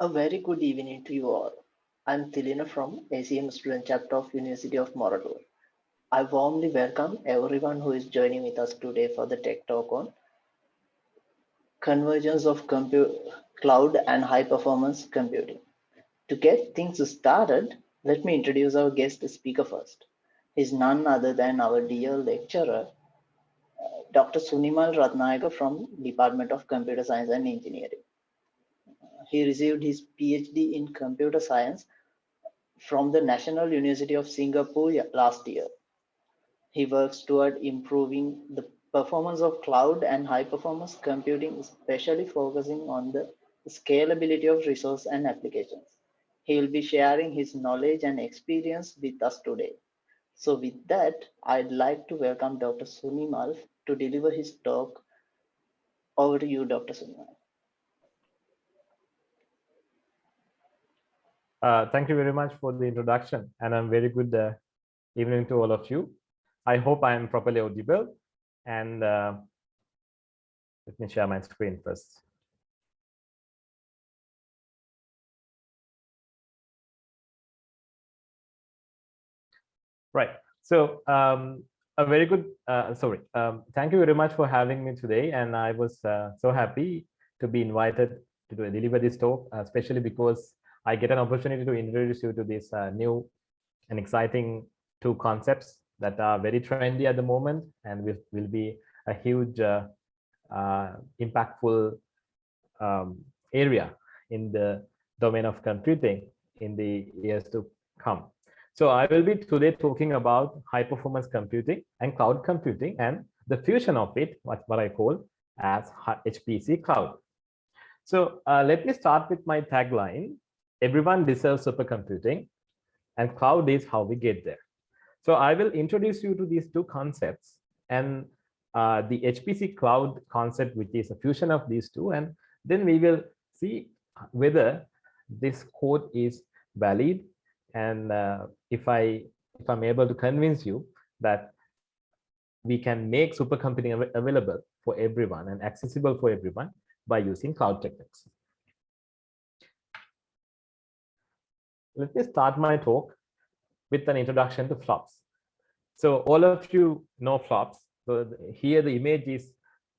A very good evening to you all. I'm Tilina from ACM Student chapter of University of Moratuwa. I warmly welcome everyone who is joining with us today for the Tech Talk on Convergence of Cloud and High Performance Computing. To get things started, let me introduce our guest speaker first. He's none other than our dear lecturer, Dr. Sunimal Rathnayake from Department of Computer Science and Engineering. He received his PhD in Computer Science from the National University of Singapore last year. He works toward improving the performance of cloud and high performance computing, especially focusing on the scalability of resource and applications. He will be sharing his knowledge and experience with us today. So with that, I'd like to welcome Dr. Sunimal to deliver his talk. Over to you, Dr. Sunimal. Thank you very much for the introduction, and I'm very good evening to all of you. I hope I am properly audible, and let me share my screen first. Right. So a very good, thank you very much for having me today, and I was so happy to be invited to deliver this talk, especially because I get an opportunity to introduce you to this new and exciting two concepts that are very trendy at the moment and will be a huge impactful area in the domain of computing in the years to come. So I will be today talking about high performance computing and cloud computing and the fusion of it, what I call as HPC-Cloud. So let me start with my tagline: everyone deserves supercomputing, and cloud is how we get there. So I will introduce you to these two concepts and the HPC-Cloud concept, which is a fusion of these two, and then we will see whether this code is valid, and if I'm able to convince you that we can make supercomputing available for everyone and accessible for everyone by using cloud techniques. Let me start my talk with an introduction to flops. So all of you know flops. So here the image is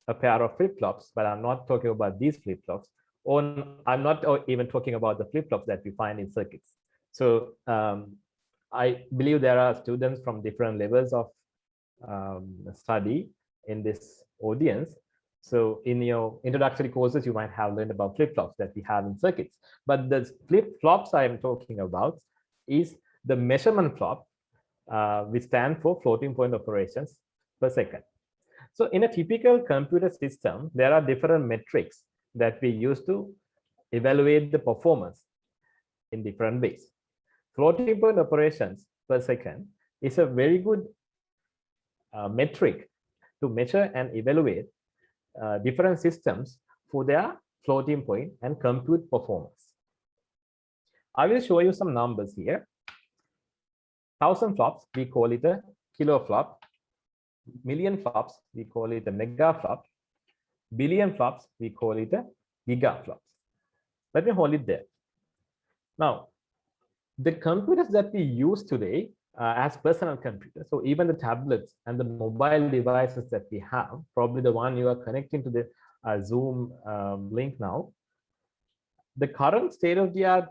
a pair of flip-flops, but I'm not talking about these flip-flops, or I'm not even talking about the flip-flops that we find in circuits. So I believe there are students from different levels of study in this audience. So in your introductory courses, you might have learned about flip-flops that we have in circuits. But the flip-flops I am talking about is the measurement flop, which stand for floating point operations per second. So in a typical computer system, there are different metrics that we use to evaluate the performance in different ways. Floating point operations per second is a very good metric to measure and evaluate different systems for their floating point and compute performance. I will show you some numbers here. 1,000 flops, we call it a kiloflop. Million flops, we call it a megaflop. Billion flops, we call it a gigaflops. Let me hold it there. Now, the computers that we use today as personal computers, so even the tablets and the mobile devices that we have, probably the one you are connecting to the Zoom link now, the current state-of-the-art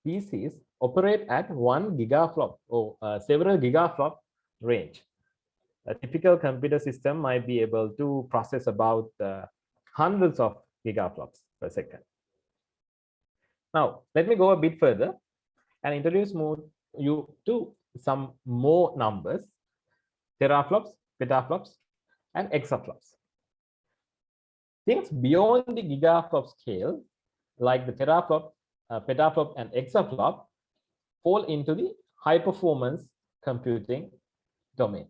PCs operate at 1 gigaflop or several gigaflop range. A typical computer system might be able to process about hundreds of gigaflops per second. Now, let me go a bit further and introduce you to some more numbers: teraflops, petaflops, and exaflops. Things beyond the gigaflop scale, like the teraflop, petaflop, and exaflop, fall into the high performance computing domain.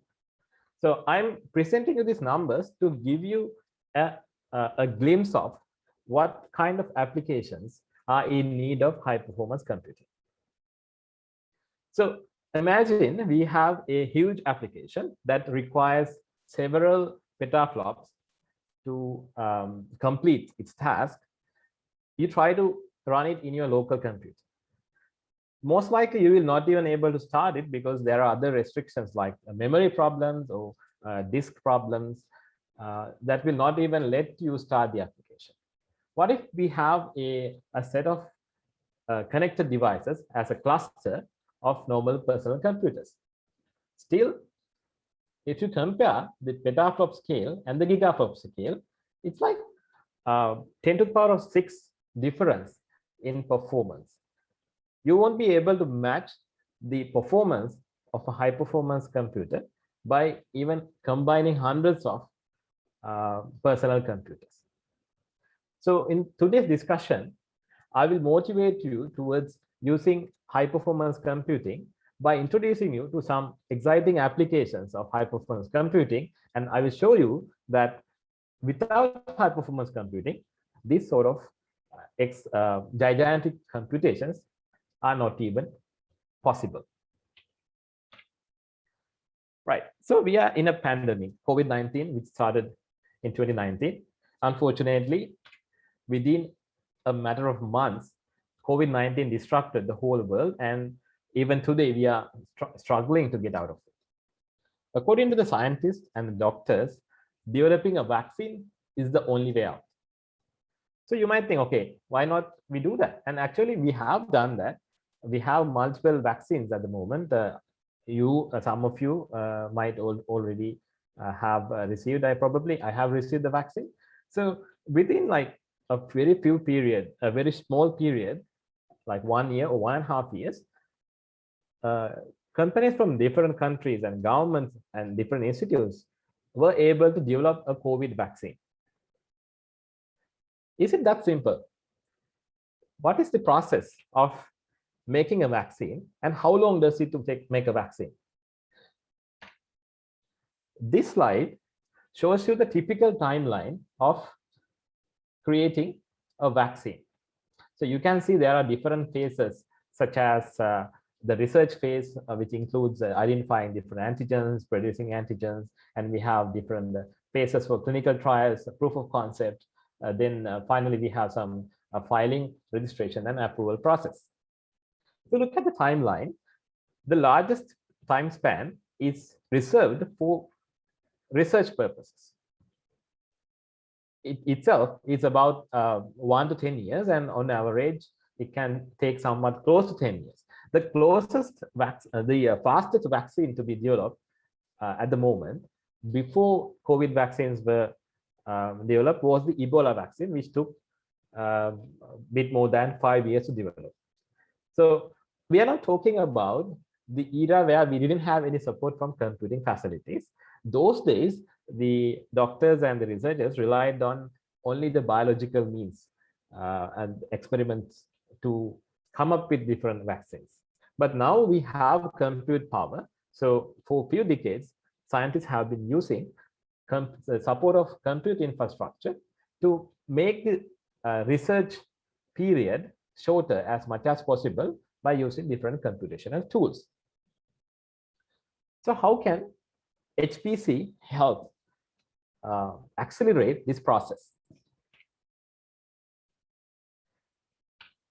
So I'm presenting you these numbers to give you a glimpse of what kind of applications are in need of high performance computing. So imagine we have a huge application that requires several petaflops to complete its task. You try to run it in your local computer. Most likely you will not even able to start it because there are other restrictions like memory problems or disk problems that will not even let you start the application. What if we have a set of connected devices as a cluster of normal personal computers? Still, if you compare the petaflop scale and the gigaflop scale, it's like 10 to the power of 6 difference in performance. You won't be able to match the performance of a high performance computer by even combining hundreds of personal computers. So in today's discussion, I will motivate you towards using high performance computing by introducing you to some exciting applications of high performance computing. And I will show you that without high performance computing, these sort of gigantic computations are not even possible. Right. So we are in a pandemic, COVID-19, which started in 2019. Unfortunately, within a matter of months, COVID-19 disrupted the whole world, and even today we are struggling to get out of it. According to the scientists and the doctors, developing a vaccine is the only way out. So you might think, okay, why not we do that? And actually we have done that. We have multiple vaccines at the moment. Some of you might already have received. I have received the vaccine. So within like a very small period, like 1 year or 1.5 years, companies from different countries and governments and different institutes were able to develop a COVID vaccine. Is it that simple? What is the process of making a vaccine, and how long does it make a vaccine? This slide shows you the typical timeline of creating a vaccine. So you can see there are different phases, such as the research phase, which includes identifying different antigens, producing antigens, and we have different phases for clinical trials, proof of concept. Then finally, we have some filing, registration, and approval process. If you look at the timeline, the largest time span is reserved for research purposes. It itself is about 1 to 10 years, and on average, it can take somewhat close to 10 years. The fastest vaccine to be developed at the moment, before COVID vaccines were developed, was the Ebola vaccine, which took a bit more than 5 years to develop. So we are not talking about the era where we didn't have any support from computing facilities. Those days, the doctors and the researchers relied on only the biological means and experiments to come up with different vaccines. But now we have compute power. So for a few decades, scientists have been using the support of compute infrastructure to make the research period shorter as much as possible by using different computational tools. So how can HPC help accelerate this process?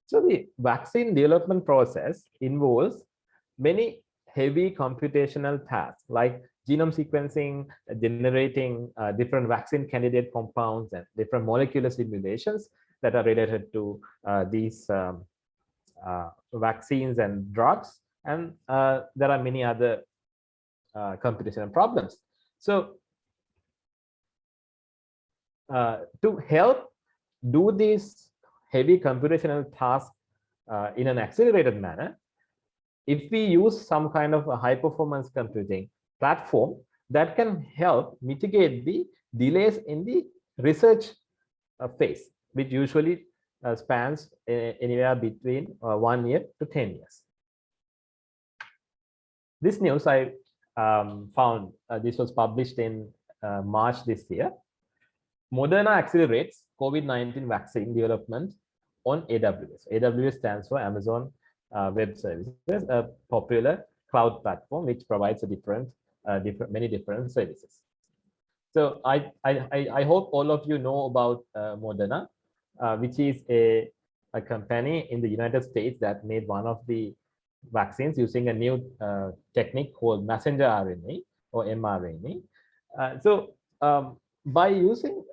So the vaccine development process involves many heavy computational tasks like genome sequencing, generating different vaccine candidate compounds and different molecular simulations that are related to these vaccines and drugs. And there are many other computational problems. So to help do these heavy computational tasks in an accelerated manner, if we use some kind of a high performance computing platform that can help mitigate the delays in the research phase, which usually spans anywhere between 1 year to 10 years. This news I found, this was published in March this year. Moderna accelerates COVID-19 vaccine development on AWS. AWS stands for Amazon Web Services, a popular cloud platform which provides many different services. So I hope all of you know about Moderna, which is a a company in the United States that made one of the vaccines using a new technique called messenger RNA or mRNA. By using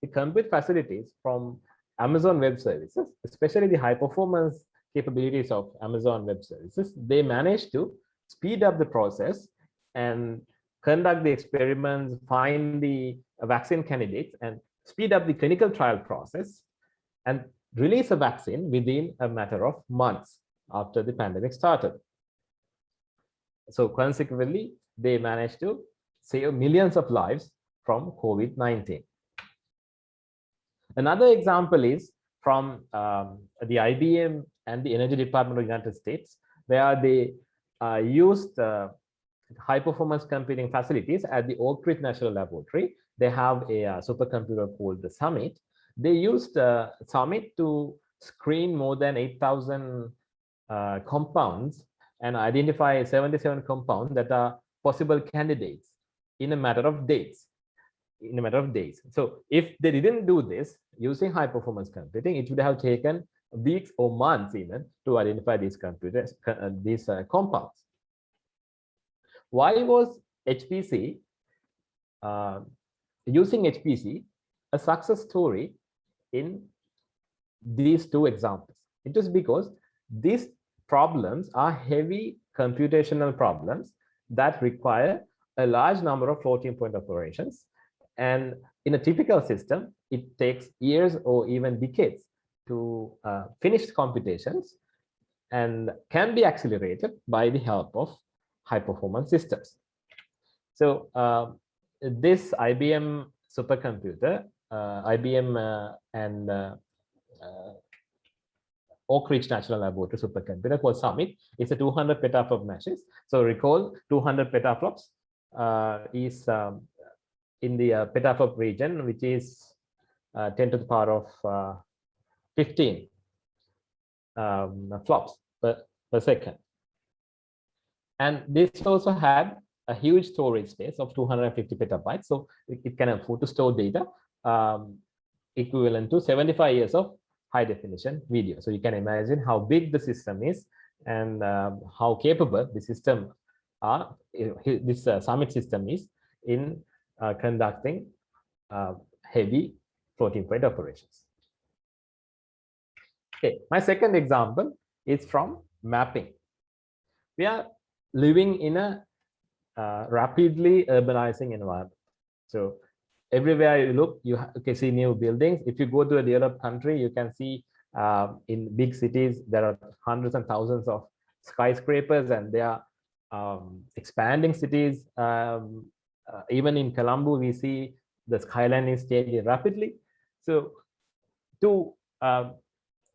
the compute facilities from Amazon Web Services, especially the high performance capabilities of Amazon Web Services, they managed to speed up the process and conduct the experiments, find the vaccine candidates, and speed up the clinical trial process and release a vaccine within a matter of months after the pandemic started. So consequently, they managed to save millions of lives from COVID-19. Another example is from the IBM and the Energy Department of the United States, where they used high performance computing facilities at the Oak Ridge National Laboratory. They have a supercomputer called the Summit. They used Summit to screen more than 8,000 compounds and identify 77 compounds that are possible candidates in a matter of days. So if they didn't do this using high performance computing, it would have taken weeks or months even to identify these compounds. Why was HPC using HPC a success story in these two examples? It is because these problems are heavy computational problems that require a large number of floating point operations. And in a typical system, it takes years or even decades to finish computations and can be accelerated by the help of high performance systems. So this IBM supercomputer, IBM and Oak Ridge National Laboratory supercomputer called Summit, is a 200 petaflop machines. So recall 200 petaflops is in the petaflop region, which is 10 to the power of 15 flops per second. And this also had a huge storage space of 250 petabytes. So it can afford to store data equivalent to 75 years of high definition video. So you can imagine how big the system is and how capable the system are, this Summit system is in conducting heavy floating point operations. Okay, my second example is from mapping. We are living in a rapidly urbanizing environment. So everywhere you look, you can see new buildings. If you go to a developed country, you can see in big cities, there are hundreds and thousands of skyscrapers, and they are expanding cities. Even in Colombo, we see the skyline is changing rapidly. So to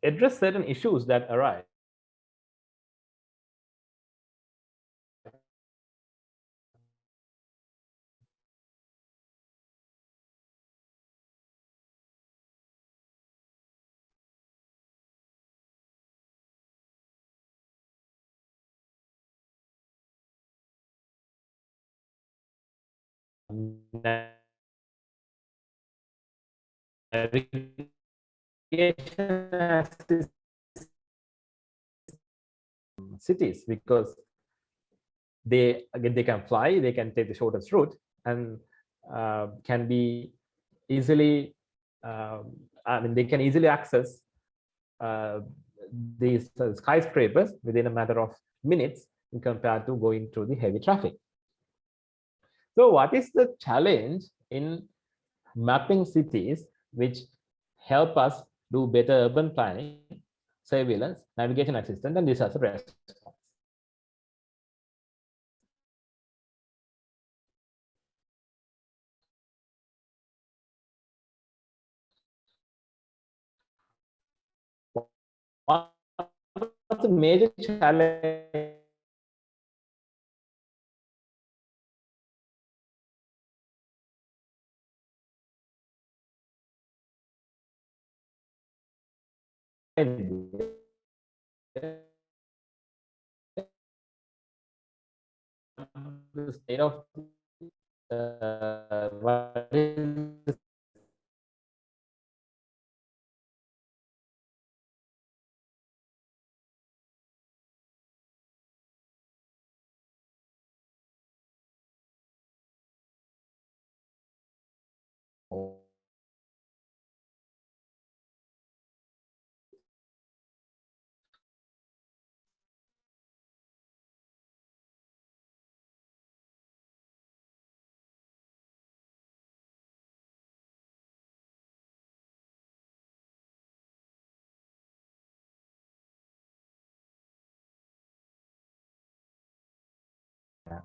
address certain issues that arise, cities, because they can fly, they can take the shortest route, and can be easily they can easily access these skyscrapers within a matter of minutes compared to going through the heavy traffic. So what is the challenge in mapping cities which help us do better urban planning, surveillance, navigation assistance, and disaster response? One of the major challenges the state of what is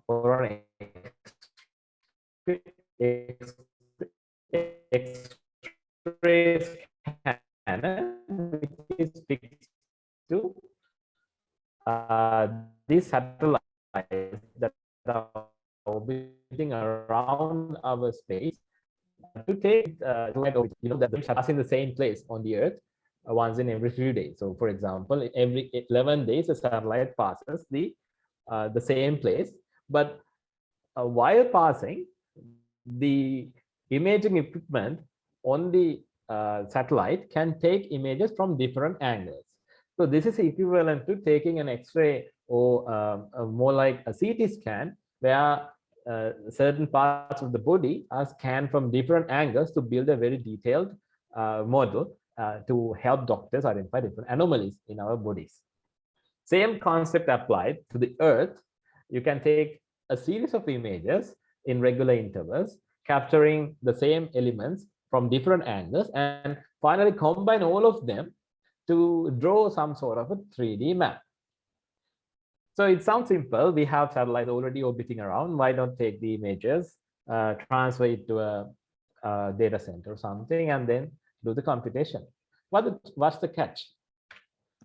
or an X-ray scanner, which is fixed to these satellites that are orbiting around our space to take that pass in the same place on the Earth once in every few days. So, for example, every 11 days, a satellite passes the same place, but while passing, the imaging equipment on the satellite can take images from different angles. So this is equivalent to taking an X-ray or more like a CT scan, where certain parts of the body are scanned from different angles to build a very detailed model to help doctors identify different anomalies in our bodies. Same concept applied to the Earth. You can take a series of images in regular intervals, capturing the same elements from different angles, and finally combine all of them to draw some sort of a 3D map. So it sounds simple. We have satellites already orbiting around. Why not take the images, transfer it to a data center or something, and then do the computation? What's the catch?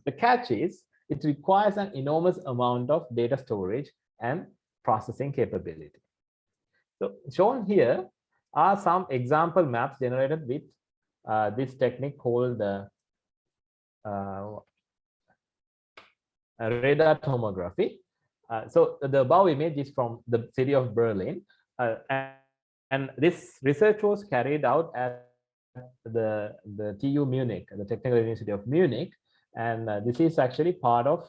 The catch is it requires an enormous amount of data storage and processing capability. So shown here are some example maps generated with this technique called radar tomography. So the above image is from the city of Berlin, and this research was carried out at the TU Munich, the Technical University of Munich, and this is actually part of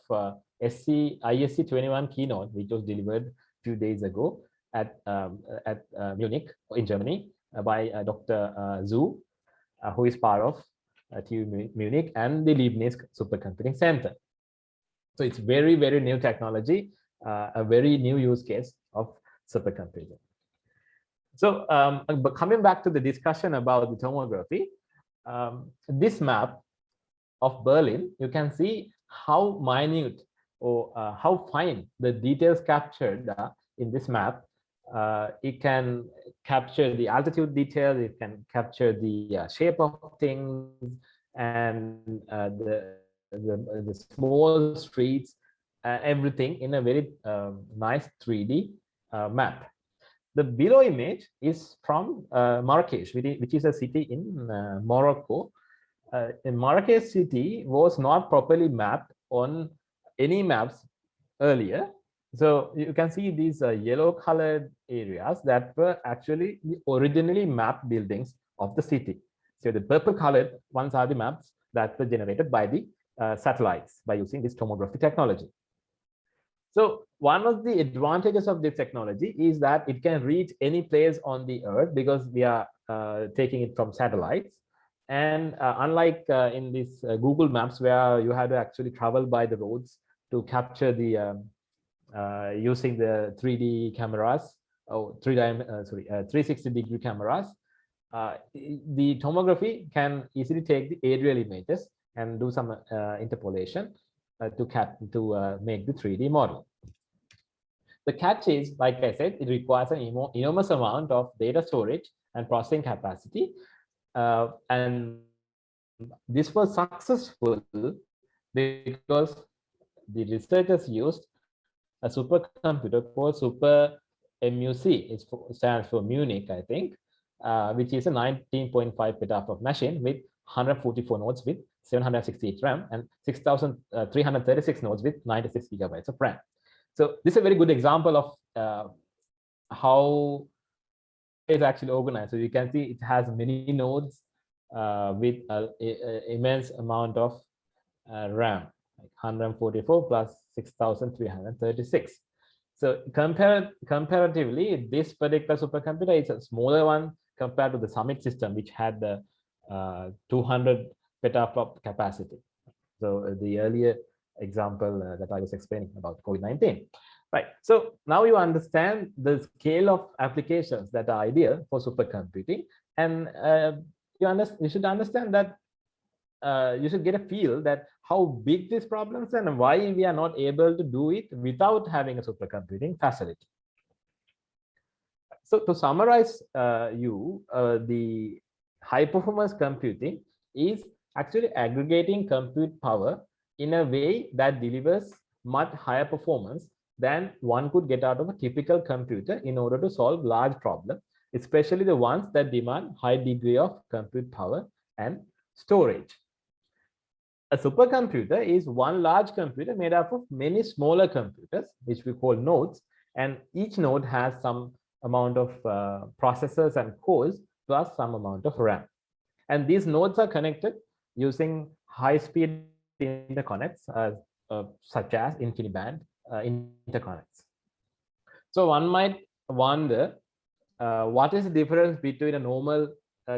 ISC 21 keynote, which was delivered a few days ago at Munich in Germany by Dr. Zhu, who is part of TU Munich and the Leibniz Supercomputing Center. So it's very, very new technology, a very new use case of supercomputing. So but coming back to the discussion about the tomography, this map of Berlin, you can see how minute or how fine the details captured in this map. It can capture the altitude details, it can capture the shape of things, and the small streets, everything in a very nice 3D map. The below image is from Marrakesh, which is a city in Morocco. In Marrakesh city was not properly mapped on any maps earlier. So you can see these yellow colored areas that were actually the originally mapped buildings of the city. So the purple colored ones are the maps that were generated by the satellites by using this tomography technology. So one of the advantages of this technology is that it can reach any place on the Earth because we are taking it from satellites. And unlike in these Google Maps, where you had to actually travel by the roads to capture the using the 3D cameras, or 360-degree cameras, the tomography can easily take the aerial images and do some interpolation to make the 3D model. The catch is, like I said, it requires an enormous amount of data storage and processing capacity. And this was successful because the researchers used a supercomputer called Super MUC. It stands for Munich, I think, which is a 19.5 petaflop machine with 144 nodes with 768 RAM and 6,336 nodes with 96 gigabytes of RAM. So this is a very good example of how it's actually organized. So you can see it has many nodes with an immense amount of RAM, like 144 plus 6,336. So comparatively, this particular supercomputer is a smaller one compared to the Summit system, which had the 200 petaflop capacity. So the earlier example that I was explaining about COVID-19. Right. So now you understand the scale of applications that are ideal for supercomputing, and you should understand that you should get a feel that how big these problems and why we are not able to do it without having a supercomputing facility. So to summarize the high performance computing is actually aggregating compute power in a way that delivers much higher performance than one could get out of a typical computer in order to solve large problems, especially the ones that demand high degree of compute power and storage. A supercomputer is one large computer made up of many smaller computers, which we call nodes, and each node has some amount of processors and cores plus some amount of RAM. And these nodes are connected using high-speed interconnects such as InfiniBand interconnects. So one might wonder what is the difference between a normal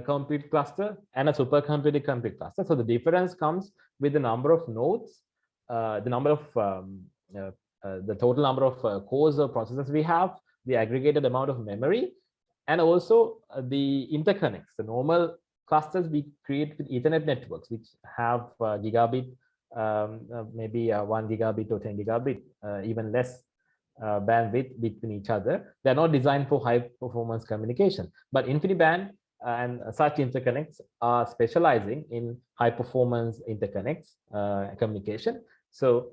compute cluster and a supercomputing compute cluster. So the difference comes with the number of nodes, the number of the total number of cores or processors we have, the aggregated amount of memory, and also the interconnects. The normal clusters we create with Ethernet networks, which have gigabit, maybe 1 gigabit or 10 gigabit, even less bandwidth between each other. They're not designed for high performance communication, but InfiniBand and such interconnects are specializing in high performance interconnects communication. So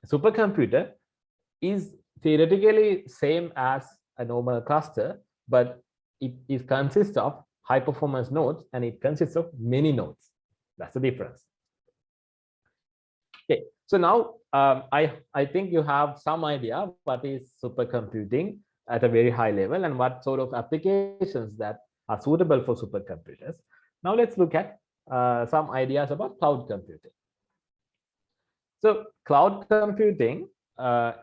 supercomputer is theoretically same as a normal cluster, but it consists of high performance nodes and it consists of many nodes. That's the difference. Okay, so now I think you have some idea what is supercomputing at a very high level and what sort of applications that are suitable for supercomputers. Now let's look at some ideas about cloud computing. So cloud computing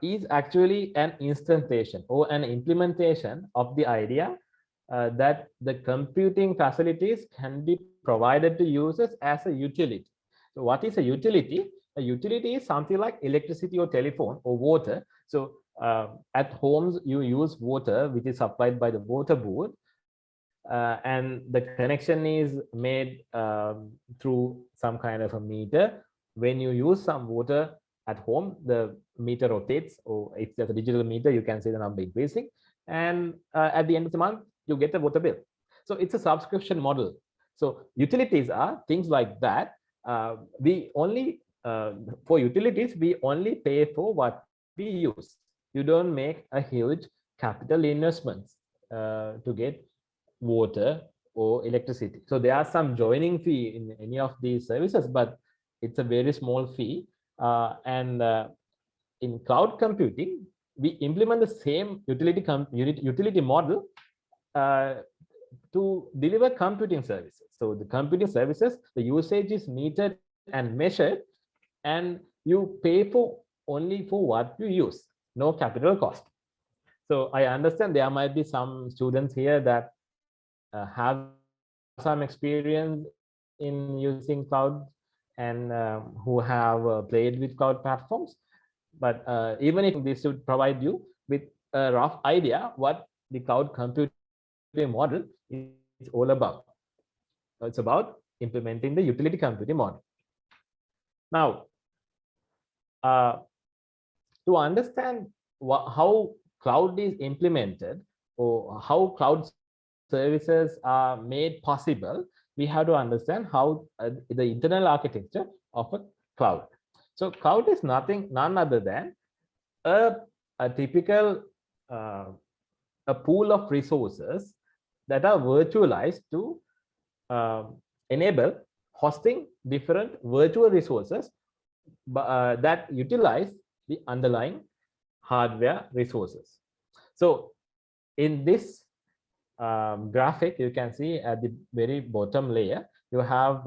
is actually an instantiation or an implementation of the idea that the computing facilities can be provided to users as a utility. So what is a utility? A utility is something like electricity or telephone or water. So at homes, you use water, which is supplied by the water board. And the connection is made through some kind of a meter. When you use some water at home, the meter rotates, or if there's a digital meter, you can see the number increasing. And at the end of the month, you get a water bill. So it's a subscription model. So utilities are things like that. We only for utilities, we only pay for what we use. You don't make a huge capital investments to get water or electricity. So there are some joining fee in any of these services, but it's a very small fee. In cloud computing, we implement the same utility model to deliver computing services. So the computing services, the usage is metered and measured, and you pay for only for what you use, no capital cost. So I understand there might be some students here that have some experience in using cloud and who have played with cloud platforms. But even if this would provide you with a rough idea what the cloud computing model is all about. It's about implementing the utility computing model. Now, to understand how cloud is implemented or how cloud services are made possible, we have to understand how the internal architecture of a cloud. So cloud is none other than a typical a pool of resources that are virtualized to enable hosting different virtual resources that utilize the underlying hardware resources. So in this graphic, you can see at the very bottom layer, you have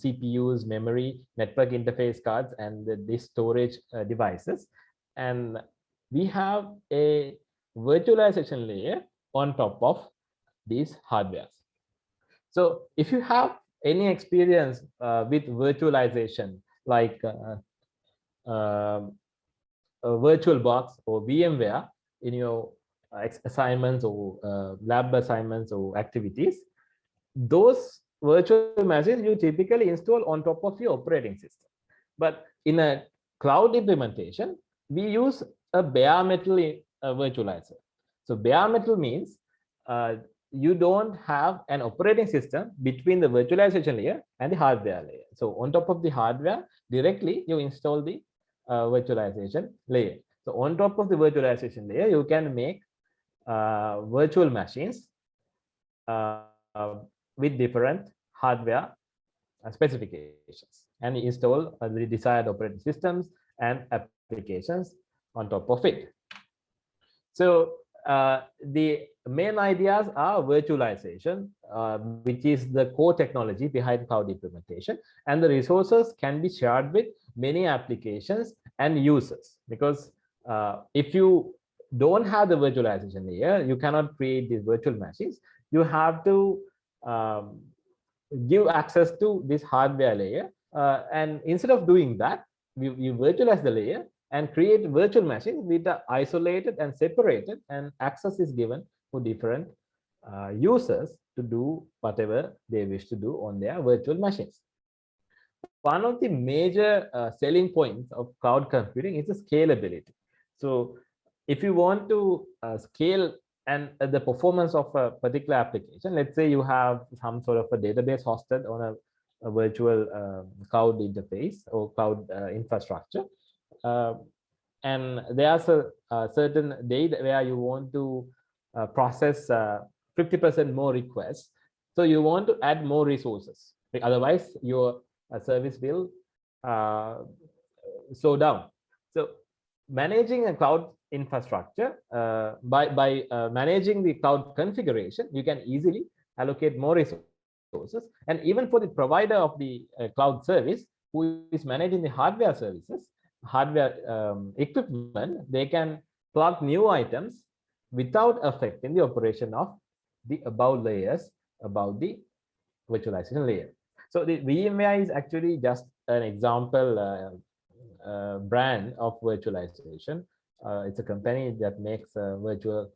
CPUs, memory, network interface cards, and these storage devices. And we have a virtualization layer on top of these hardwares. So if you have any experience with virtualization, like a VirtualBox or VMware in your assignments or lab assignments or activities, those virtual machines you typically install on top of your operating system. But in a cloud implementation, we use a bare metal virtualizer. So bare metal means you don't have an operating system between the virtualization layer and the hardware layer. So on top of the hardware, directly you install the virtualization layer. So on top of the virtualization layer, you can make virtual machines with different hardware specifications and install the desired operating systems and applications on top of it. So the main ideas are virtualization, which is the core technology behind cloud implementation, and the resources can be shared with many applications and users. Because if you don't have the virtualization layer, you cannot create these virtual machines. You have to give access to this hardware layer, and instead of doing that, you virtualize the layer and create virtual machines which are isolated and separated, and access is given for different users to do whatever they wish to do on their virtual machines. One of the major selling points of cloud computing is the scalability. So if you want to scale and the performance of a particular application, let's say you have some sort of a database hosted on a virtual cloud interface or cloud infrastructure, and there's a certain day where you want to process 50% more requests. So you want to add more resources. Otherwise, your service will slow down. So managing a cloud infrastructure, by managing the cloud configuration, you can easily allocate more resources. And even for the provider of the cloud service, who is managing the hardware services, hardware equipment, they can plug new items without affecting the operation of the above layers, above the virtualization layer. So the VMware is actually just an example brand of virtualization. It's a company that makes virtual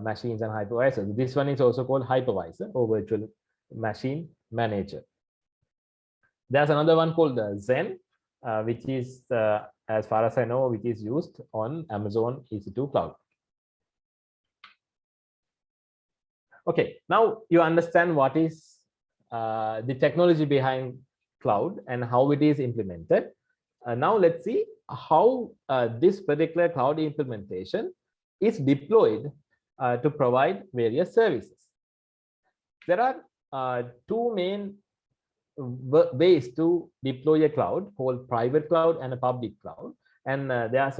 machines and hypervisors. This one is also called hypervisor or virtual machine manager. There's another one called Zen, which is, as far as I know, which is used on Amazon EC2 Cloud. Okay, now you understand what is the technology behind cloud and how it is implemented. Now let's see how this particular cloud implementation is deployed to provide various services. There are two main ways to deploy a cloud, called private cloud and a public cloud. And there's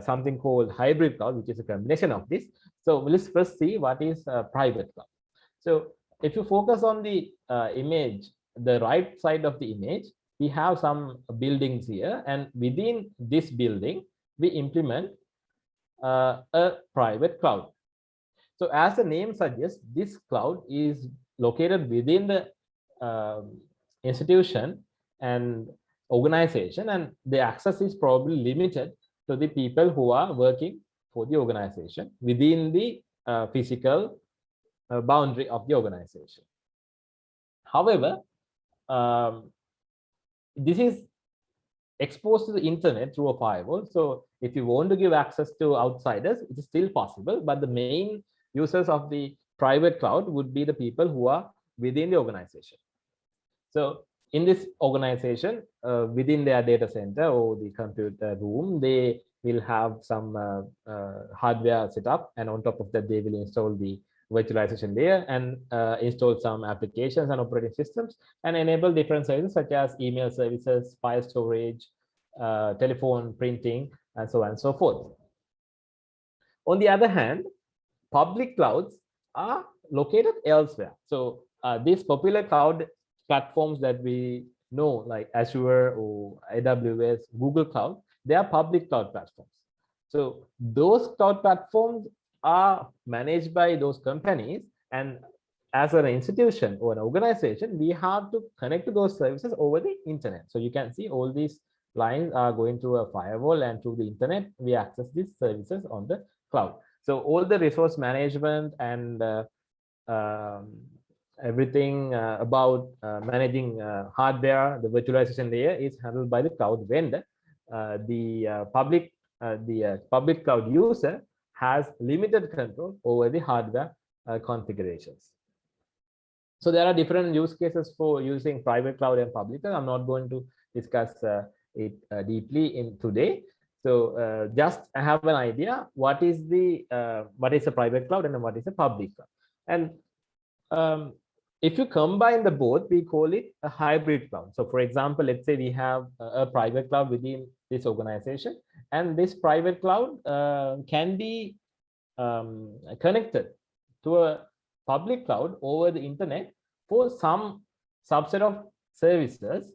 something called hybrid cloud, which is a combination of this. So let's first see what is private cloud. So if you focus on the image, the right side of the image, we have some buildings here, and within this building, we implement a private cloud. So as the name suggests, this cloud is located within the institution and organization, and the access is probably limited to the people who are working for the organization within the physical boundary of the organization. However, this is exposed to the internet through a firewall. So if you want to give access to outsiders, it is still possible, but the main users of the private cloud would be the people who are within the organization. So in this organization, within their data center or the computer room, they will have some hardware set up, and on top of that, they will install the virtualization layer and install some applications and operating systems and enable different services such as email services, file storage, telephone, printing, and so on and so forth. On the other hand, public clouds are located elsewhere. So these popular cloud platforms that we know, like Azure or AWS, Google Cloud, they are public cloud platforms. So those cloud platforms are managed by those companies, and as an institution or an organization, we have to connect to those services over the internet. So you can see all these lines are going through a firewall, and through the internet, we access these services on the cloud. So all the resource management and everything about managing hardware, the virtualization layer is handled by the cloud vendor. The public cloud user has limited control over the hardware configurations. So there are different use cases for using private cloud and public cloud. I'm not going to discuss it deeply in today. So just have an idea what is a private cloud and what is a public cloud. And if you combine the both, we call it a hybrid cloud. So for example, let's say we have a private cloud within this organization, and this private cloud can be connected to a public cloud over the internet for some subset of services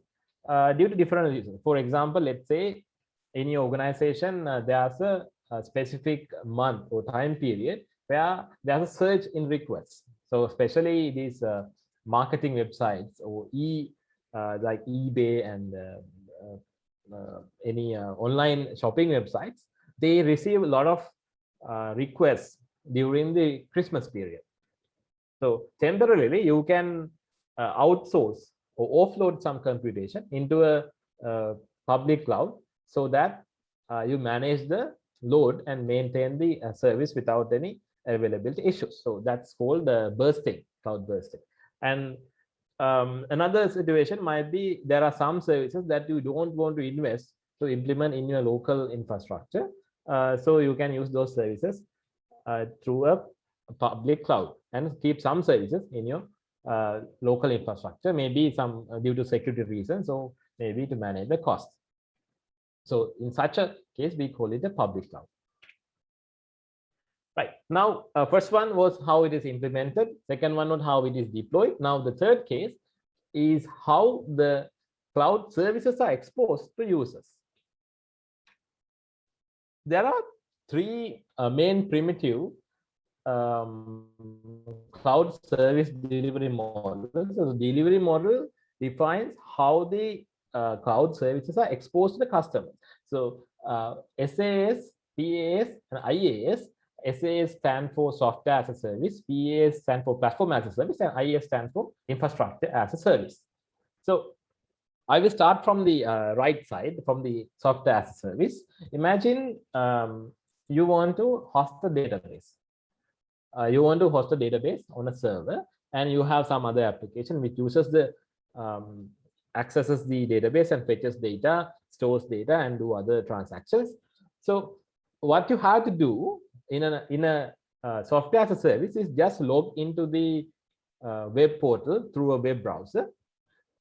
due to different reasons. For example, let's say in your organization, there's a specific month or time period where there's a surge in requests. So especially these marketing websites or like eBay and any online shopping websites, they receive a lot of requests during the Christmas period. So temporarily, you can outsource or offload some computation into a public cloud so that you manage the load and maintain the service without any availability issues. So that's called bursting, cloud bursting. And another situation might be there are some services that you don't want to invest to implement in your local infrastructure. So you can use those services through a public cloud and keep some services in your local infrastructure, maybe some due to security reasons, or maybe to manage the costs. So in such a case, we call it a public cloud. Right. Now, first one was how it is implemented. Second one was how it is deployed. Now, the third case is how the cloud services are exposed to users. There are three main primitive cloud service delivery models. So the delivery model defines how the cloud services are exposed to the customer. So SAS, PaaS, and IaaS. SAS stand for software as a service, PaaS stand for platform as a service, and IaaS stand for infrastructure as a service. So I will start from the right side, from the software as a service. Imagine you want to host a database. You want to host a database on a server, and you have some other application which uses the accesses the database and fetches data, stores data, and do other transactions. So what you have to do in a software as a service is just log into the web portal through a web browser.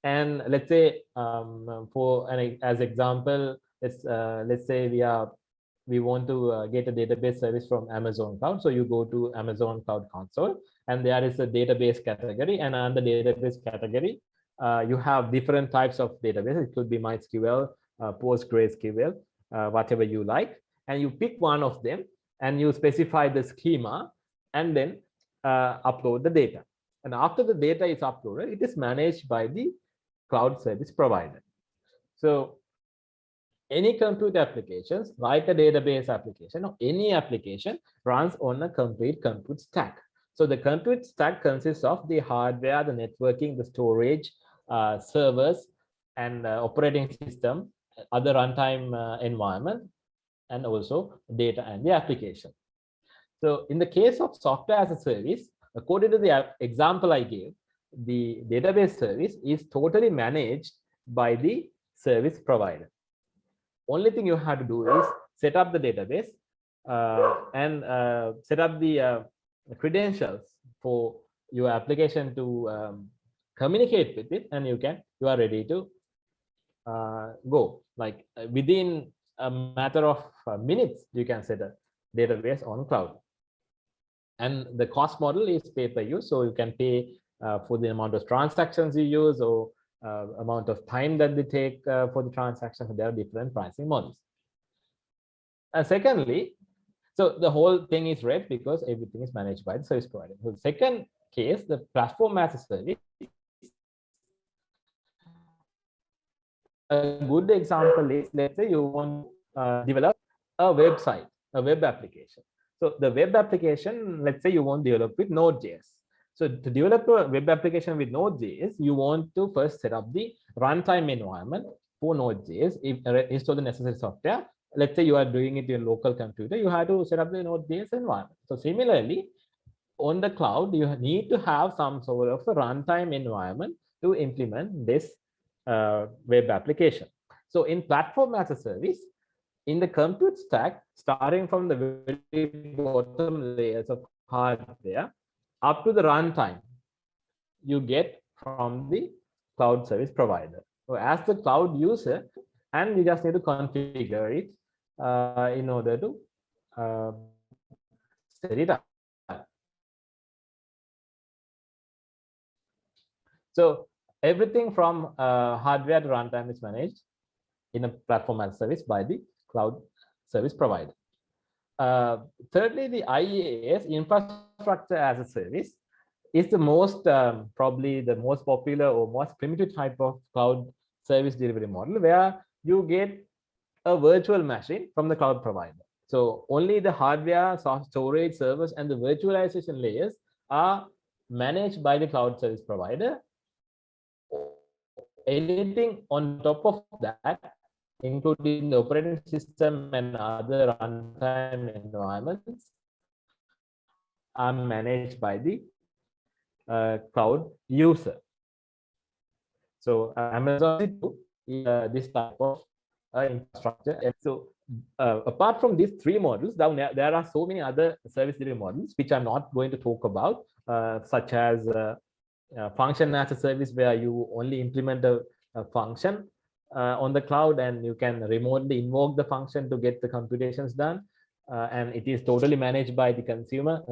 And let's say as example, let's say we want to get a database service from Amazon Cloud. So you go to Amazon Cloud Console, and there is a database category, and under database category, you have different types of database. It could be MySQL, PostgreSQL, whatever you like, and you pick one of them and you specify the schema and then upload the data. And after the data is uploaded, it is managed by the cloud service provider. So any compute applications, like a database application or any application, runs on a complete compute stack. So the compute stack consists of the hardware, the networking, the storage, servers, and operating system, other runtime environment, and also data and the application. So in the case of software as a service, according to the example I gave, the database service is totally managed by the service provider. Only thing you have to do is set up the database and set up the credentials for your application to communicate with it, and you are ready to go. Like within a matter of minutes, you can set a database on cloud. And the cost model is pay per use, so you can pay for the amount of transactions you use or amount of time that they take for the transaction. So there are different pricing models. And secondly, so the whole thing is red because everything is managed by the service provider. So the second case, the platform as a service. A good example is, let's say you want to develop a website, a web application. So the web application, let's say you want to develop with Node.js. So to develop a web application with Node.js, you want to first set up the runtime environment for Node.js, install the necessary software. Let's say you are doing it in your local computer, you have to set up the Node.js environment. So similarly, on the cloud, you need to have some sort of a runtime environment to implement this web application. So in platform as a service, in the compute stack, starting from the very bottom layers of hardware up to the runtime, you get from the cloud service provider. So as the cloud user, and you just need to configure it in order to uh, set it up. So everything from hardware to runtime is managed in a platform as a service by the cloud service provider. Thirdly, the IaaS, infrastructure as a service, is the most probably the most popular or most primitive type of cloud service delivery model, where you get a virtual machine from the cloud provider. So only the hardware, storage, servers, and the virtualization layers are managed by the cloud service provider. Anything on top of that, including the operating system and other runtime environments, are managed by the cloud user. So Amazon EC2 is this type of infrastructure. And so apart from these three models, now there are so many other service delivery models which I'm not going to talk about, such as function as a service, where you only implement a function on the cloud and you can remotely invoke the function to get the computations done. And it is totally managed by the consumer,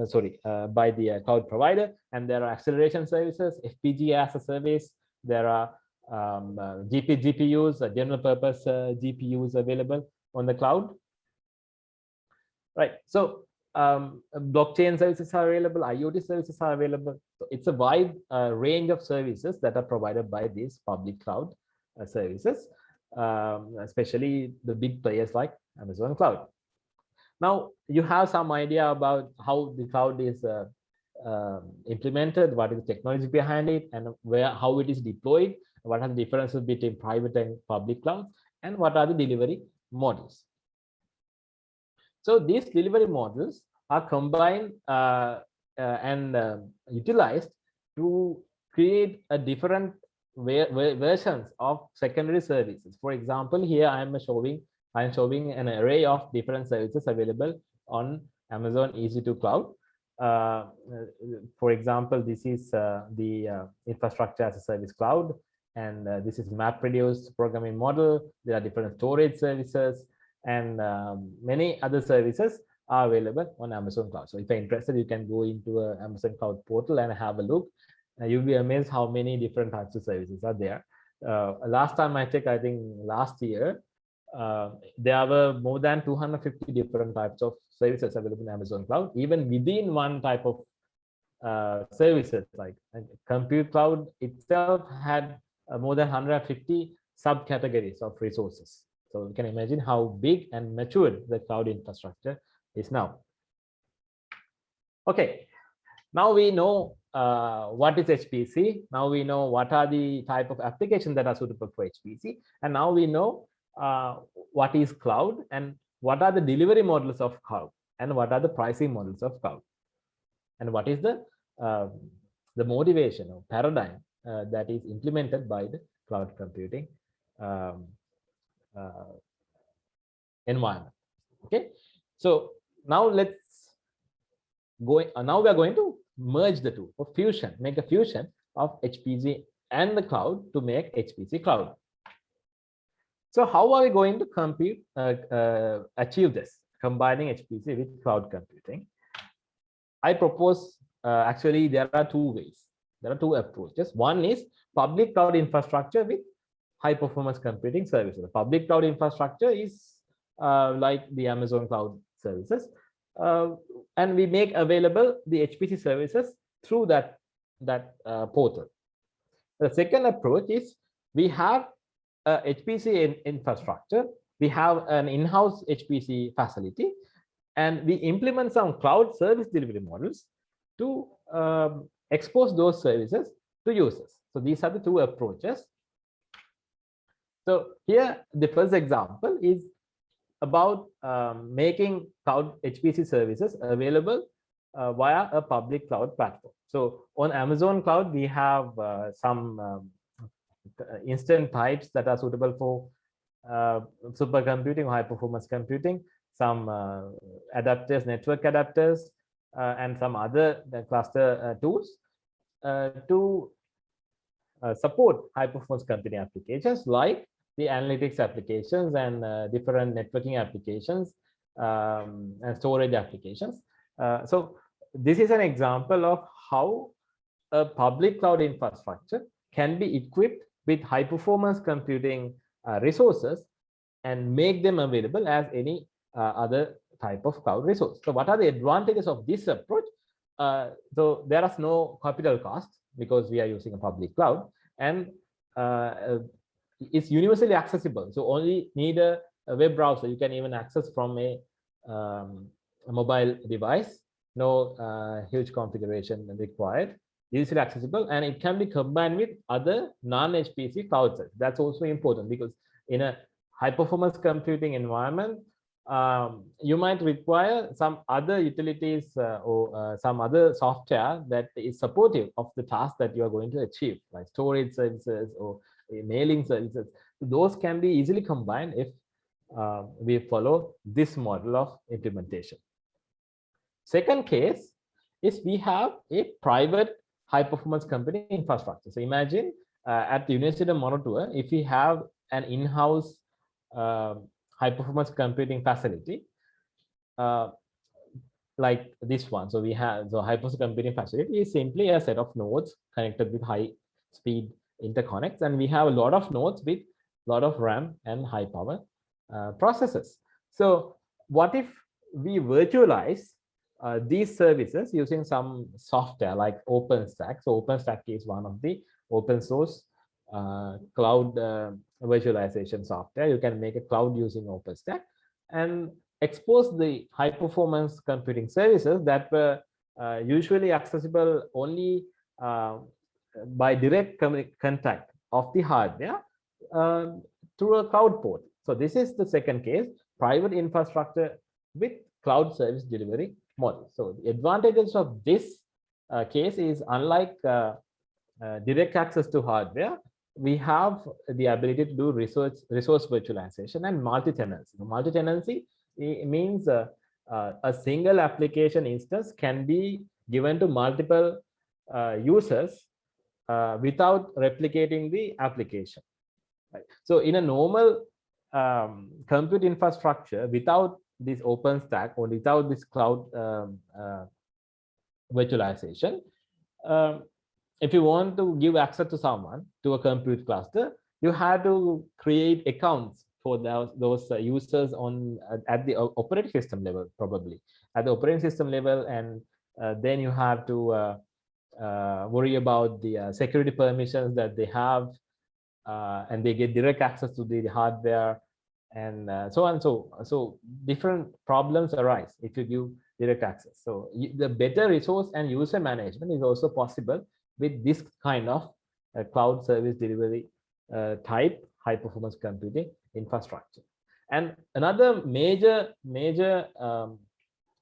by the cloud provider. And there are acceleration services, FPGA as a service. There are GPUs, general purpose GPUs available on the cloud. Right. So blockchain services are available, IoT services are available. So it's a wide range of services that are provided by these public cloud services, especially the big players like Amazon Cloud. Now you have some idea about how the cloud is implemented, what is the technology behind it, and how it is deployed, what are the differences between private and public cloud, and what are the delivery models. So these delivery models are combined and utilized to create a different versions of secondary services. For example, here I am showing an array of different services available on Amazon EC2 Cloud. For example, this is the infrastructure as a service cloud, and this is MapReduce programming model. There are different storage services, and many other services are available on Amazon Cloud. So if you're interested, you can go into an Amazon Cloud portal and have a look. You'll be amazed how many different types of services are there. Last time I checked, I think last year, there were more than 250 different types of services available in Amazon Cloud. Even within one type of services, like Compute Cloud itself had more than 150 subcategories of resources. So you can imagine how big and matured the cloud infrastructure is now. Okay, now we know what is HPC. Now we know what are the type of applications that are suitable for HPC. And now we know what is cloud and what are the delivery models of cloud and what are the pricing models of cloud. And what is the motivation or paradigm that is implemented by the cloud computing environment. Okay, so now let's go. Now we are going to merge the two, or fusion, make a fusion of HPC and the cloud to make HPC Cloud. So how are we going to compute, achieve this, combining HPC with cloud computing? I propose, actually, there are two ways. There are two approaches. One is public cloud infrastructure with high performance computing services. The public cloud infrastructure is like the Amazon Cloud services. And we make available the HPC services through that portal. The second approach is we have a HPC infrastructure, we have an in-house HPC facility, and we implement some cloud service delivery models to expose those services to users. So these are the two approaches. So here, the first example is about making cloud HPC services available via a public cloud platform. So on Amazon Cloud, we have some instant types that are suitable for supercomputing or high performance computing, some adapters, network adapters, and some other cluster tools to support high performance computing applications like the analytics applications and different networking applications and storage applications. So this is an example of how a public cloud infrastructure can be equipped with high performance computing resources and make them available as any other type of cloud resource. So what are the advantages of this approach? So there is no capital cost because we are using a public cloud, and it's universally accessible. So only need a web browser. You can even access from a mobile device. No huge configuration required. Easily accessible, and it can be combined with other non-HPC cloud services. That's also important because in a high-performance computing environment, you might require some other utilities or some other software that is supportive of the task that you are going to achieve, like storage services or mailing services. Those can be easily combined if we follow this model of implementation. Second case is we have a private high performance computing infrastructure. So imagine at the University of Moratuwa, if we have an in-house high performance computing facility like this one. So we have the high performance computing facility is simply a set of nodes connected with high speed interconnects, and we have a lot of nodes with a lot of RAM and high power processors. So what if we virtualize these services using some software like OpenStack? So OpenStack is one of the open source cloud virtualization software. You can make a cloud using OpenStack and expose the high performance computing services that were usually accessible only by direct contact of the hardware through a cloud port. So this is the second case, private infrastructure with cloud service delivery model. So the advantages of this case is, unlike direct access to hardware, we have the ability to do resource virtualization and multi-tenancy. Multi-tenancy means a single application instance can be given to multiple users without replicating the application. Right. So in a normal compute infrastructure, without this OpenStack or without this cloud virtualization, if you want to give access to someone to a compute cluster, you have to create accounts for those users on at the operating system level, probably at the operating system level, and then you have to worry about the security permissions that they have, and they get direct access to the hardware, and so on. So different problems arise if you give direct access. So the better resource and user management is also possible with this kind of cloud service delivery type high performance computing infrastructure. And another major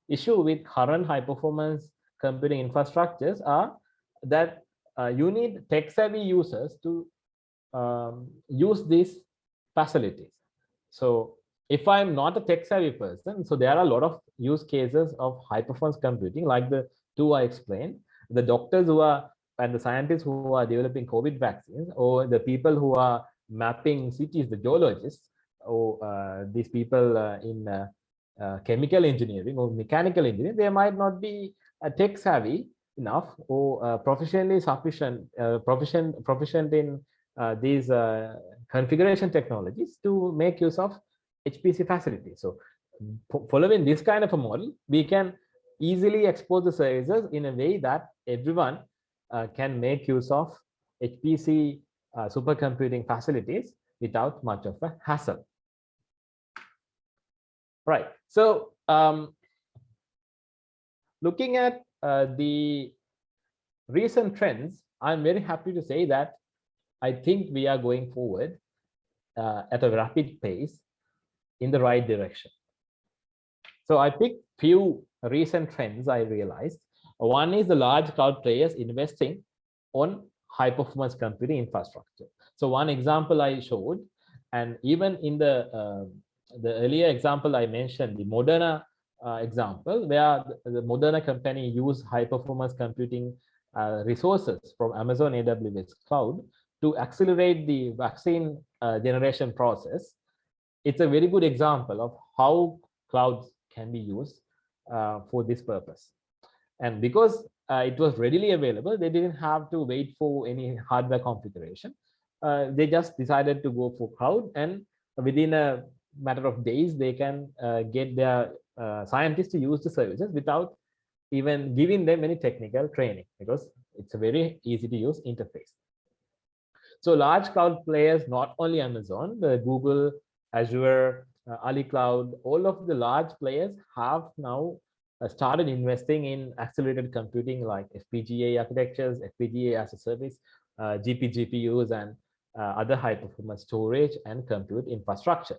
issue with current high performance computing infrastructures are that you need tech savvy users to use these facilities. So if I'm not a tech savvy person, so there are a lot of use cases of high performance computing, like the two I explained, the doctors who are and the scientists who are developing COVID vaccines, or the people who are mapping cities, the geologists, or these people in chemical engineering or mechanical engineering, they might not be tech savvy enough or professionally sufficient, proficient in these configuration technologies to make use of HPC facilities. So following this kind of a model, we can easily expose the services in a way that everyone can make use of HPC supercomputing facilities without much of a hassle. Right. So looking at the recent trends, I'm very happy to say that I think we are going forward at a rapid pace in the right direction. So I picked few recent trends I realized. One is the large cloud players investing on high performance computing infrastructure. So one example I showed, and even in the earlier example I mentioned, the Moderna example, where the Moderna company used high performance computing resources from Amazon AWS cloud to accelerate the vaccine generation process. It's a very good example of how clouds can be used for this purpose. And because it was readily available, they didn't have to wait for any hardware configuration. They just decided to go for cloud, and within a matter of days, they can get their scientists to use the services without even giving them any technical training, because it's a very easy to use interface. So large cloud players, not only Amazon, but Google, Azure, Ali Cloud, all of the large players have now started investing in accelerated computing like FPGA architectures, FPGA as a service, GPUs, and other high performance storage and compute infrastructure.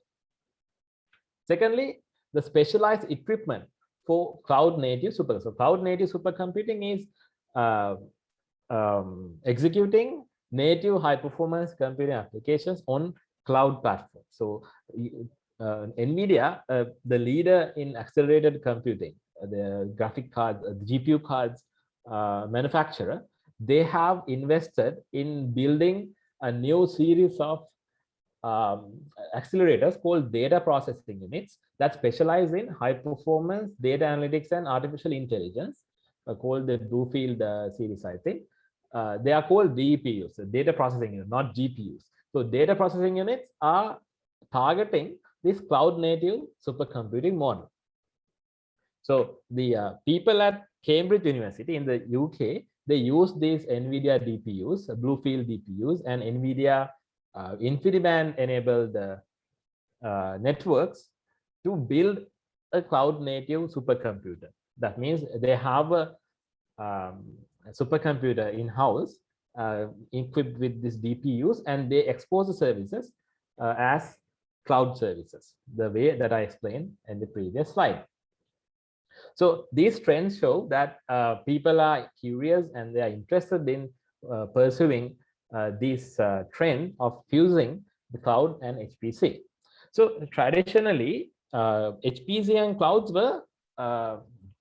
Secondly, the specialized equipment for cloud native super. So cloud native supercomputing is executing native high performance computing applications on cloud platforms. So NVIDIA, the leader in accelerated computing, the graphic cards, the GPU cards manufacturer, they have invested in building a new series of accelerators called data processing units that specialize in high performance data analytics and artificial intelligence, called the Bluefield series, I think. They are called DPUs, data processing units, not GPUs. So data processing units are targeting this cloud native supercomputing model. So the people at Cambridge University in the UK, they use these NVIDIA DPUs, Bluefield DPUs, and NVIDIA InfiniBand enabled networks to build a cloud native supercomputer. That means they have a supercomputer in-house equipped with these DPUs, and they expose the services as cloud services, the way that I explained in the previous slide. So these trends show that people are curious and they are interested in pursuing this trend of fusing the cloud and HPC. So traditionally, HPC and clouds were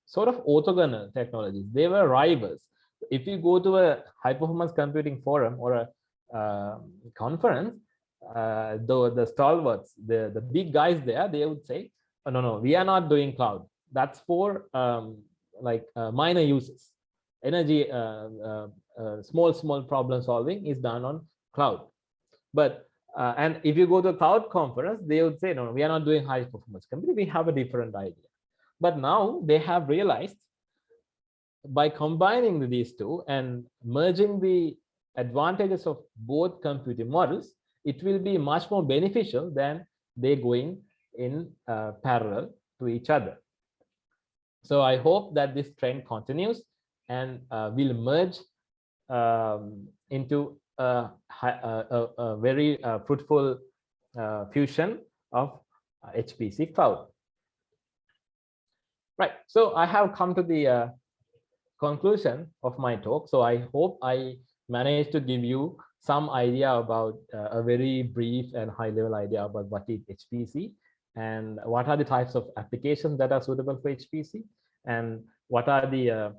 sort of orthogonal technologies. They were rivals. If you go to a high performance computing forum or a conference, the stalwarts, the big guys there, they would say, oh, no, we are not doing cloud. That's for minor uses. Energy, small problem solving is done on cloud. But and if you go to a cloud conference, they would say, no, we are not doing high performance computing. We have a different idea. But now they have realized, by combining these two and merging the advantages of both computing models, it will be much more beneficial than they going in parallel to each other. So I hope that this trend continues and will merge into a very fruitful fusion of HPC cloud. Right. So I have come to the conclusion of my talk. So I hope I managed to give you some idea about a very brief and high level idea about what is HPC and what are the types of applications that are suitable for HPC, and what are the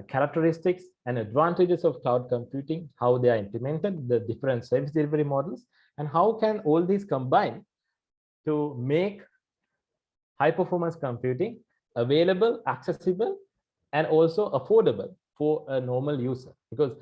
characteristics and advantages of cloud computing, how they are implemented, the different service delivery models, and how can all these combine to make high performance computing available, accessible, and also affordable for a normal user. Because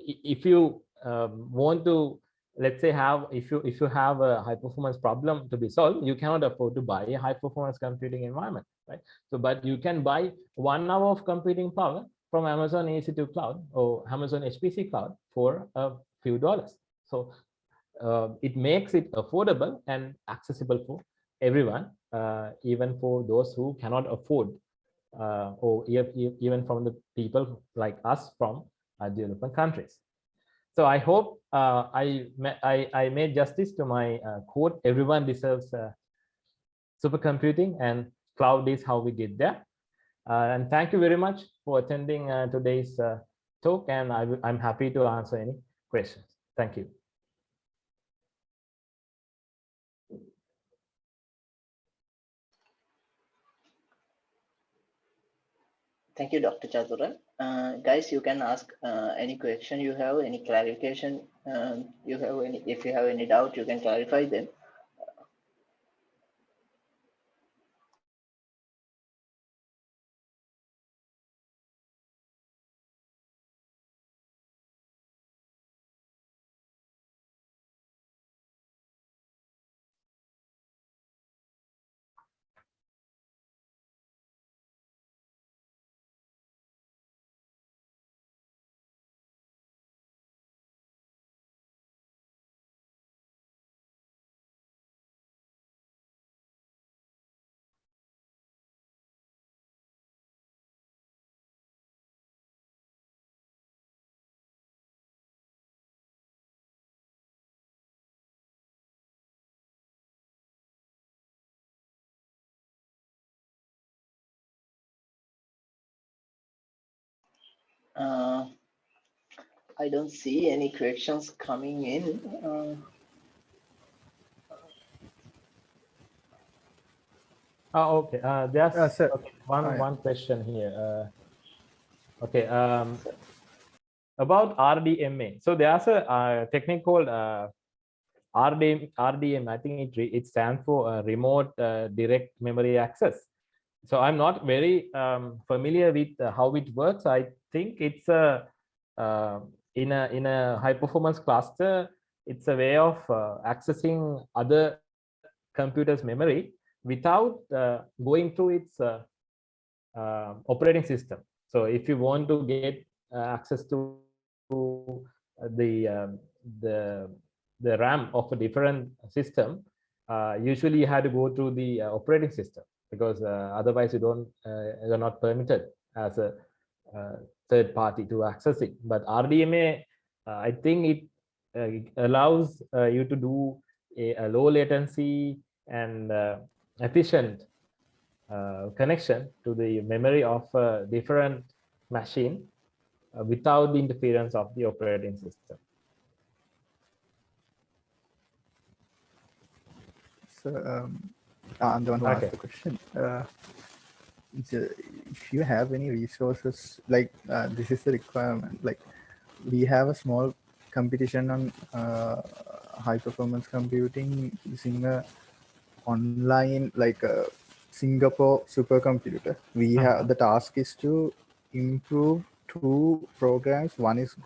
if you want to, let's say, if you have a high performance problem to be solved, you cannot afford to buy a high performance computing environment, right? So, but you can buy 1 hour of computing power from Amazon EC2 Cloud or Amazon HPC Cloud for a few dollars. So it makes it affordable and accessible for everyone, even for those who cannot afford, or even from the people like us from developing countries. So I hope I made justice to my quote, everyone deserves supercomputing, and cloud is how we get there. And thank you very much for attending today's talk, and I'm happy to answer any questions. Thank you. Thank you, Dr. Chatura. Guys, you can ask any question you have, any clarification you have, if you have any doubt, you can clarify them. I don't see any questions coming in. Okay. There's Sir. okay, one question here. Okay. So, About RDMA. So there's a technique called RDM. I think it stands for remote direct memory access. So I'm not very familiar with how it works. I think it's in a high performance cluster. It's a way of accessing other computers' memory without going through its operating system. So if you want to get access to the the RAM of a different system, usually you have to go through the operating system, because otherwise you're not permitted as a third party to access it. But RDMA, I think it allows you to do a low latency and efficient connection to the memory of a different machine without the interference of the operating system. So I'm the one who asked the question. If you have any resources, like this is the requirement. Like we have a small competition on high performance computing using a online, like a Singapore supercomputer. We have the task is to improve two programs. One is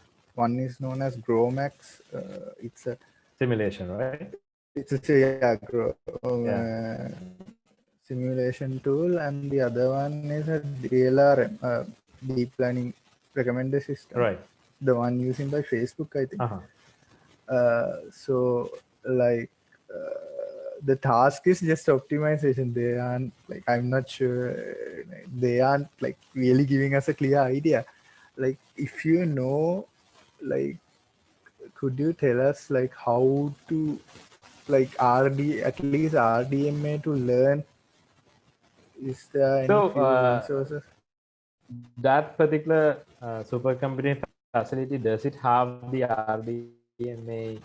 known as GrowMax. It's a Simulation, right? it's a simulation tool, and the other one is a DLRM, deep learning recommender system. Right. The one using by Facebook, I think. So like the task is just optimization. They aren't like, I'm not sure, they aren't like really giving us a clear idea. Like if you know, like could you tell us like how to like at least RDMA to learn? Is there any few resources? That particular supercomputing facility, does it have the RDMA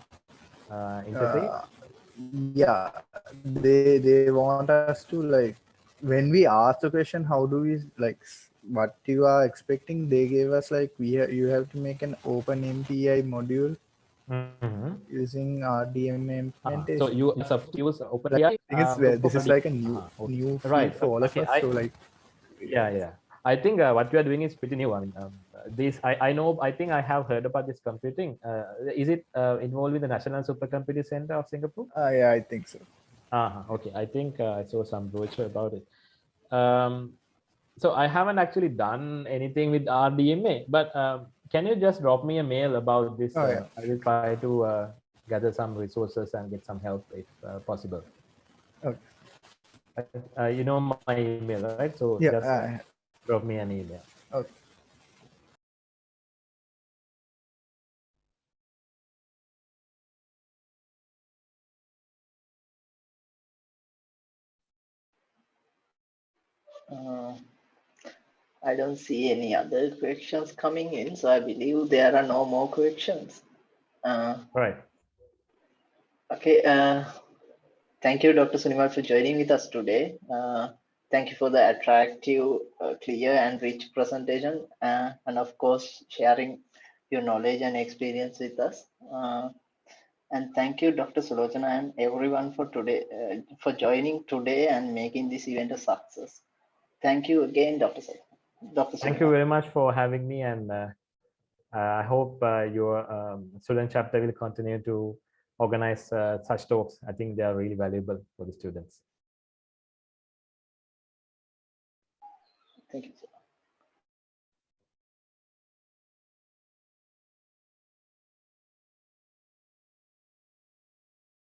interface? Yeah, they want us to like, when we ask the question, how do we like what you are expecting, they gave us like you have to make an open MPI module using RDMA implementation. So you use like, OpenAI. This is like a new field for all of us. So like, yeah. I think what we are doing is pretty new. I mean, I know. I think I have heard about this computing. Is it involved in the National Supercomputing Center of Singapore? Yeah, I think so. Okay. I think I saw some brochure about it. So I haven't actually done anything with RDMA, but can you just drop me a mail about this? Yeah. I will try to gather some resources and get some help if possible. Okay. You know my email, right? So yeah, just drop me an email. Okay. Uh, I don't see any other questions coming in, so I believe there are no more questions. Right. Okay. Thank you, Dr. Sunimal, for joining with us today. Thank you for the attractive, clear, and rich presentation, and of course, sharing your knowledge and experience with us. And thank you, Dr. Sulochana, and everyone for today, for joining today and making this event a success. Thank you again, Dr. Thank you Sunimal. very much for having me, and I hope your student chapter will continue to organize such talks. I think they are really valuable for the students. Thank you, sir.